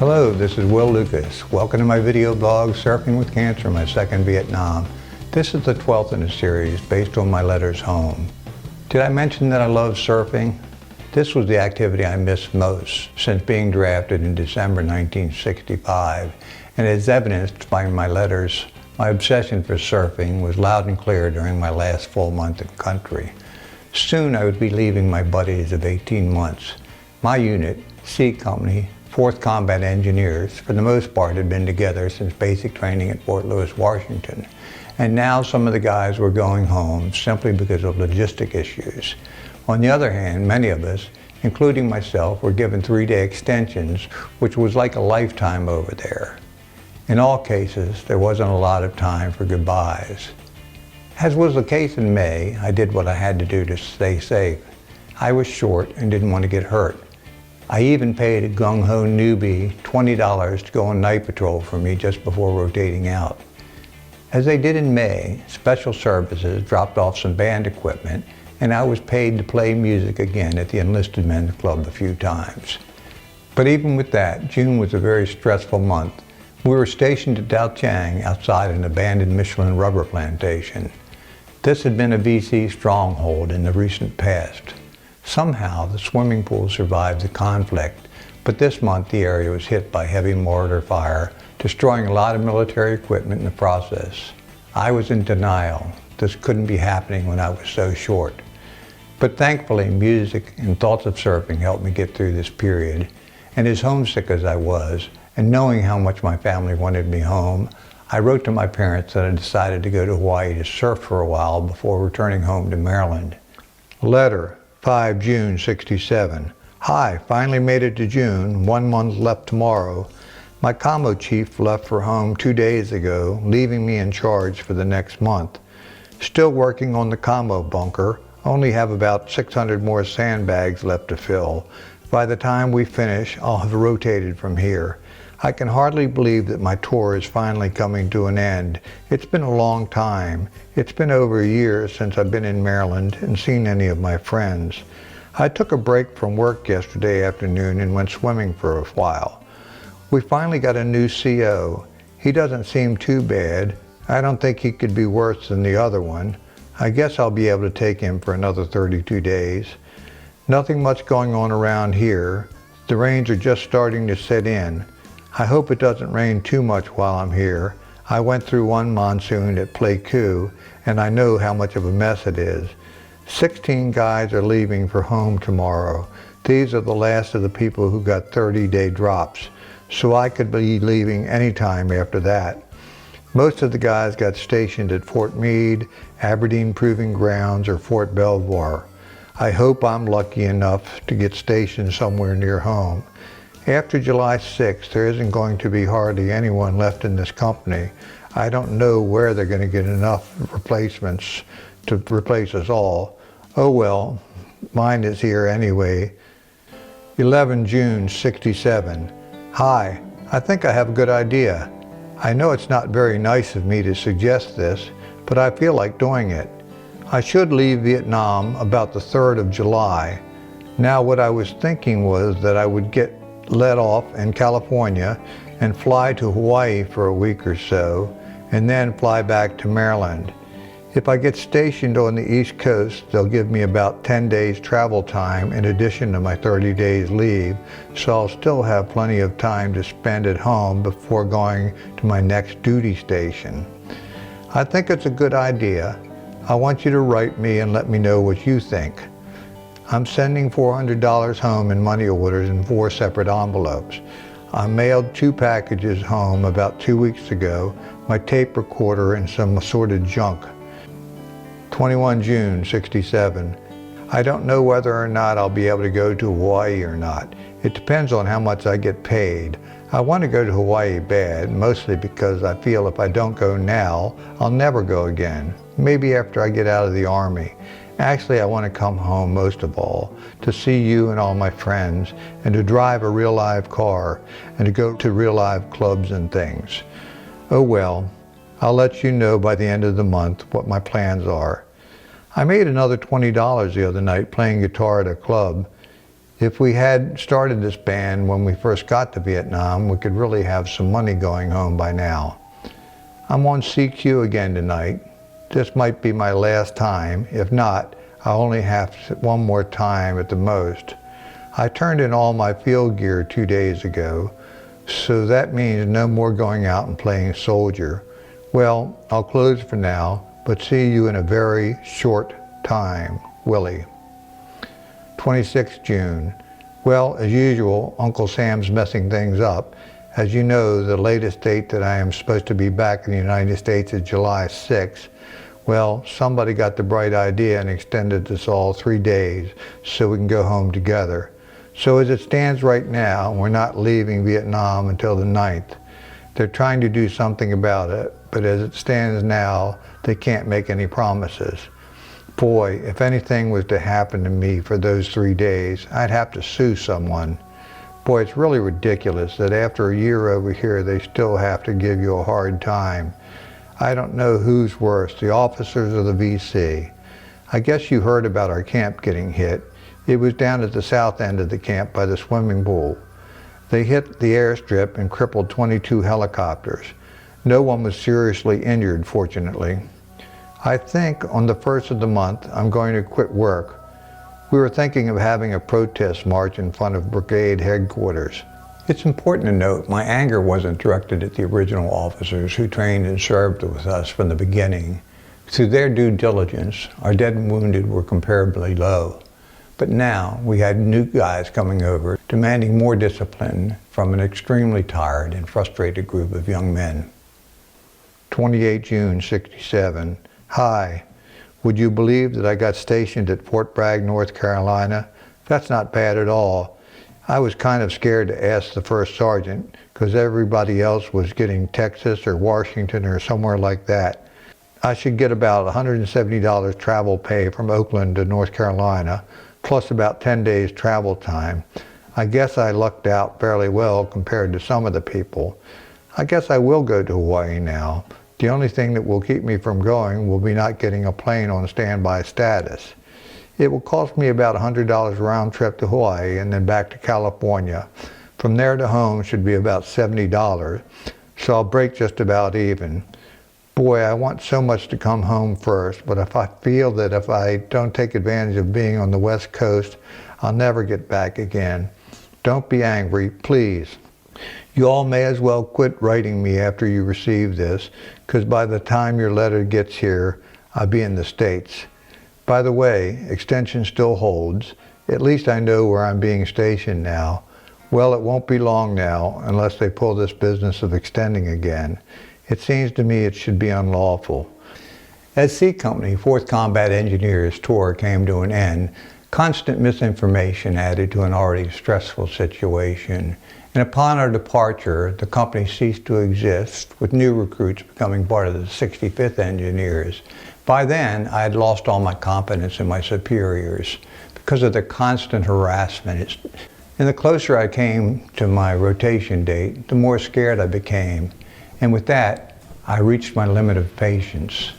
Hello, this is Will Lucas. Welcome to my video blog, Surfing with Cancer, my second Vietnam. This is the 12th in a series based on my letters home. Did I mention that I love surfing? This was the activity I missed most since being drafted in December 1965, and as evidenced by my letters, my obsession for surfing was loud and clear during my last full month in country. Soon I would be leaving my buddies of 18 months. My unit, C Company, 4th Combat Engineers, for the most part had been together since basic training at Fort Lewis, Washington. And now some of the guys were going home simply because of logistic issues. On the other hand, many of us, including myself, were given 3-day extensions, which was like a lifetime over there. In all cases, there wasn't a lot of time for goodbyes. As was the case in May, I did what I had to do to stay safe. I was short and didn't want to get hurt. I even paid a gung-ho newbie $20 to go on night patrol for me just before rotating out. As they did in May, Special Services dropped off some band equipment and I was paid to play music again at the Enlisted Men's Club a few times. But even with that, June was a very stressful month. We were stationed at Dau Tieng outside an abandoned Michelin rubber plantation. This had been a VC stronghold in the recent past. Somehow, the swimming pool survived the conflict, but this month the area was hit by heavy mortar fire, destroying a lot of military equipment in the process. I was in denial. This couldn't be happening when I was so short. But thankfully, music and thoughts of surfing helped me get through this period. And as homesick as I was, and knowing how much my family wanted me home, I wrote to my parents that I decided to go to Hawaii to surf for a while before returning home to Maryland. Letter, 5 June 67. Hi, finally made it to June, 1 month left tomorrow. My commo chief left for home 2 days ago, leaving me in charge for the next month. Still working on the commo bunker, only have about 600 more sandbags left to fill. By the time we finish, I'll have rotated from here. I can hardly believe that my tour is finally coming to an end. It's been a long time. It's been over a year since I've been in Maryland and seen any of my friends. I took a break from work yesterday afternoon and went swimming for a while. We finally got a new CO. He doesn't seem too bad. I don't think he could be worse than the other one. I guess I'll be able to take him for another 32 days. Nothing much going on around here. The rains are just starting to set in. I hope it doesn't rain too much while I'm here. I went through one monsoon at Pleiku, and I know how much of a mess it is. 16 guys are leaving for home tomorrow. These are the last of the people who got 30-day drops, so I could be leaving anytime after that. Most of the guys got stationed at Fort Meade, Aberdeen Proving Grounds, or Fort Belvoir. I hope I'm lucky enough to get stationed somewhere near home. After July 6th, there isn't going to be hardly anyone left in this company. I don't know where they're going to get enough replacements to replace us all. Oh well, mine is here anyway. 11 June 67. Hi, I think I have a good idea. I know it's not very nice of me to suggest this, but I feel like doing it. I should leave Vietnam about the 3rd of July. Now what I was thinking was that I would get let off in California and fly to Hawaii for a week or so, and then fly back to Maryland. If I get stationed on the East Coast, they'll give me about 10 days travel time in addition to my 30 days leave, so I'll still have plenty of time to spend at home before going to my next duty station. I think it's a good idea. I want you to write me and let me know what you think. I'm sending $400 home in money orders in 4 separate envelopes. I mailed 2 packages home about 2 weeks ago, my tape recorder and some assorted junk. 21 June 67. I don't know whether or not I'll be able to go to Hawaii or not. It depends on how much I get paid. I want to go to Hawaii bad, mostly because I feel if I don't go now, I'll never go again. Maybe after I get out of the Army. Actually, I want to come home most of all, to see you and all my friends, and to drive a real live car, and to go to real live clubs and things. Oh well, I'll let you know by the end of the month what my plans are. I made another $20 the other night playing guitar at a club. If we had started this band when we first got to Vietnam, we could really have some money going home by now. I'm on CQ again tonight. This might be my last time. If not, I'll only have one more time at the most. I turned in all my field gear 2 days ago, so that means no more going out and playing soldier. Well, I'll close for now, but see you in a very short time. Willie. 26th June. Well, as usual, Uncle Sam's messing things up. As you know, the latest date that I am supposed to be back in the United States is July 6th. Well, somebody got the bright idea and extended this all 3 days so we can go home together. So as it stands right now, we're not leaving Vietnam until the 9th. They're trying to do something about it, but as it stands now, they can't make any promises. Boy, if anything was to happen to me for those 3 days, I'd have to sue someone. Boy, it's really ridiculous that after a year over here, they still have to give you a hard time. I don't know who's worse, the officers or the VC. I guess you heard about our camp getting hit. It was down at the south end of the camp by the swimming pool. They hit the airstrip and crippled 22 helicopters. No one was seriously injured, fortunately. I think on the 1st of the month, I'm going to quit work. We were thinking of having a protest march in front of brigade headquarters. It's important to note my anger wasn't directed at the original officers who trained and served with us from the beginning. Through their due diligence, our dead and wounded were comparably low. But now we had new guys coming over, demanding more discipline from an extremely tired and frustrated group of young men. 28 June, 67. Hi. Would you believe that I got stationed at Fort Bragg, North Carolina? That's not bad at all. I was kind of scared to ask the first sergeant because everybody else was getting Texas or Washington or somewhere like that. I should get about $170 travel pay from Oakland to North Carolina, plus about 10 days travel time. I guess I lucked out fairly well compared to some of the people. I guess I will go to Hawaii now. The only thing that will keep me from going will be not getting a plane on standby status. It will cost me about $100 round trip to Hawaii and then back to California. From there to home should be about $70, so I'll break just about even. Boy, I want so much to come home first, but if I feel that if I don't take advantage of being on the West Coast, I'll never get back again. Don't be angry, please. You all may as well quit writing me after you receive this, because by the time your letter gets here, I'll be in the States. By the way, extension still holds. At least I know where I'm being stationed now. Well, it won't be long now, unless they pull this business of extending again. It seems to me it should be unlawful. As C Company 4th Combat Engineers tour came to an end, constant misinformation added to an already stressful situation. And upon our departure, the company ceased to exist, with new recruits becoming part of the 65th Engineers. By then, I had lost all my confidence in my superiors because of the constant harassment. And the closer I came to my rotation date, the more scared I became. And with that, I reached my limit of patience.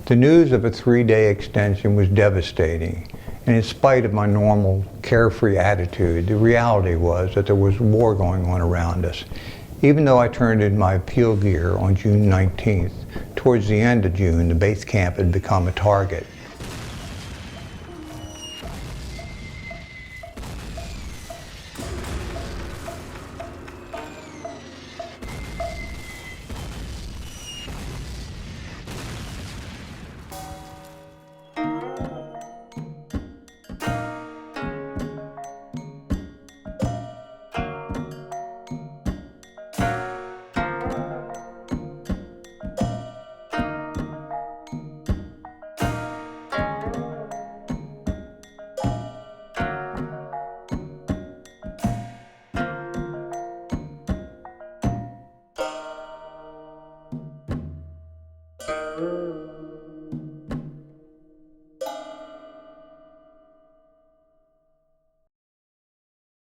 The news of a 3-day extension was devastating. And in spite of my normal carefree attitude, the reality was that there was war going on around us. Even though I turned in my appeal gear on June 19th, towards the end of June, the base camp had become a target.